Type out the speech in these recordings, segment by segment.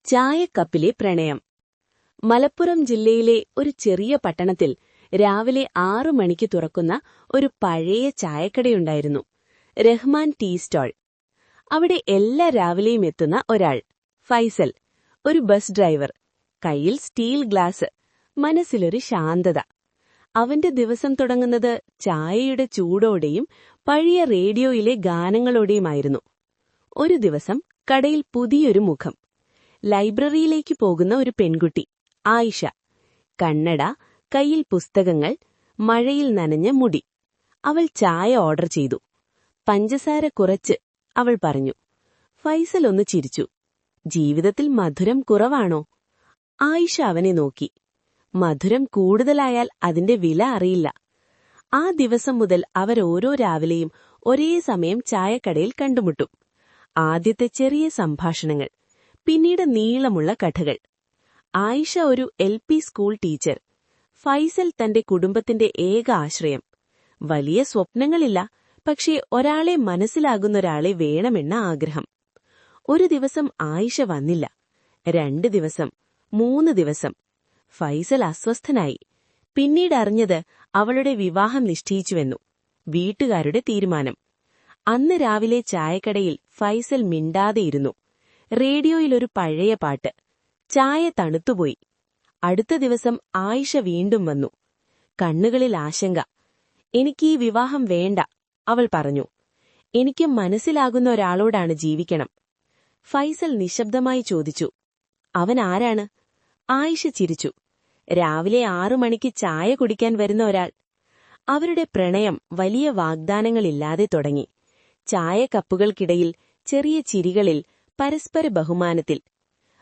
ചായക്കപ്പിലെ പ്രണയം. മലപ്പുറം ജില്ലയിലെ ഒരു ചെറിയ പട്ടണത്തിൽ രാവിലെ 6 മണിക്ക് തുറക്കുന്ന ഒരു പഴയ ചായക്കടയുണ്ടായിരുന്നു. Rahman tea stall. അവിടെ എല്ലാ രാവിലെയും എത്തുന്ന ഒരാൾ, ഫൈസൽ, ഒരു ബസ് ഡ്രൈവർ, കയ്യിൽ സ്റ്റീൽ ഗ്ലാസ്, മനസ്സിലൊരു ശാന്തത. അവന്റെ ദിവസം തുടങ്ങുന്നത് ചായയുടെ ചൂടോടെയും പഴയ റേഡിയോയിലെ ഗാനങ്ങളോടെയുമായിരുന്നു. ഒരു ദിവസം കടയിൽ പുതിയൊരു മുഖം. ലൈബ്രറിയിലേക്ക് പോകുന്ന ഒരു പെൺകുട്ടി, ആയിഷ. കണ്ണട, കയ്യിൽ പുസ്തകങ്ങൾ, മഴയിൽ നനഞ്ഞ മുടി. അവൾ ചായ ഓർഡർ ചെയ്തു. പഞ്ചസാര കുറച്ച്, അവൾ പറഞ്ഞു. ഫൈസൽ ഒന്ന് ചിരിച്ചു. ജീവിതത്തിൽ മധുരം കുറവാണോ? ആയിഷ അവനെ നോക്കി. മധുരം കൂടുതലായാൽ അതിന്റെ വില അറിയില്ല. ആ ദിവസം മുതൽ അവരോരോ രാവിലെയും ഒരേ സമയം ചായക്കടയിൽ കണ്ടുമുട്ടും. ആദ്യത്തെ ചെറിയ സംഭാഷണങ്ങൾ, പിന്നീട് നീളമുള്ള കഥകൾ. ആയിഷ ഒരു LP സ്കൂൾ ടീച്ചർ. ഫൈസൽ തന്റെ കുടുംബത്തിന്റെ ഏക ആശ്രയം. വലിയ സ്വപ്നങ്ങളില്ല, പക്ഷേ ഒരാളെ മനസ്സിലാകുന്നൊരാളെ വേണമെന്ന ആഗ്രഹം. ഒരു ദിവസം ആയിഷ വന്നില്ല. 2 ദിവസം, 3 ദിവസം. ഫൈസൽ അസ്വസ്ഥനായി. പിന്നീട് അറിഞ്ഞത് അവളുടെ വിവാഹം നിശ്ചയിച്ചുവെന്നു. വീട്ടുകാരുടെ തീരുമാനം. അന്ന് രാവിലെ ചായക്കടയിൽ ഫൈസൽ മിണ്ടാതെയിരുന്നു. റേഡിയോയിലൊരു പഴയ പാട്ട്. ചായ തണുത്തുപോയി. അടുത്ത ദിവസം ആയിഷ വീണ്ടും വന്നു. കണ്ണുകളിൽ ആശങ്ക. എനിക്കീ വിവാഹം വേണ്ട, അവൾ പറഞ്ഞു. എനിക്ക് മനസ്സിലാകുന്ന ഒരാളോടാണ് ജീവിക്കണം. ഫൈസൽ നിശബ്ദമായി ചോദിച്ചു, അവൻ ആരാണ്? ആയിഷ ചിരിച്ചു. രാവിലെ 6 മണിക്ക് ചായ കുടിക്കാൻ വരുന്ന ഒരാൾ. അവരുടെ പ്രണയം വലിയ വാഗ്ദാനങ്ങളില്ലാതെ തുടങ്ങി. ചായക്കപ്പുകൾക്കിടയിൽ, ചെറിയ ചിരികളിൽ, പരസ്പര ബഹുമാനത്തിൽ.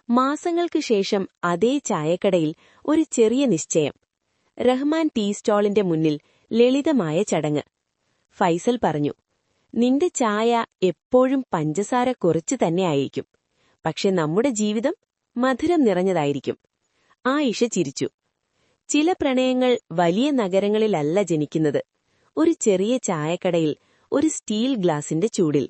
മാസങ്ങൾക്ക് ശേഷം അതേ ചായക്കടയിൽ ഒരു ചെറിയ നിശ്ചയം. റഹ്മാൻ ടീ സ്റ്റാളിന്റെ മുന്നിൽ ലളിതമായ ചടങ്ങ്. ഫൈസൽ പറഞ്ഞു, നിന്റെ ചായ എപ്പോഴും പഞ്ചസാര കുറച്ച് തന്നെയായിരിക്കും, പക്ഷെ നമ്മുടെ ജീവിതം മധുരം നിറഞ്ഞതായിരിക്കും. ആയിഷ ചിരിച്ചു. ചില പ്രണയങ്ങൾ വലിയ നഗരങ്ങളിലല്ല ജനിക്കുന്നത്. ഒരു ചെറിയ ചായക്കടയിൽ, ഒരു സ്റ്റീൽ ഗ്ലാസിന്റെ ചൂടിൽ.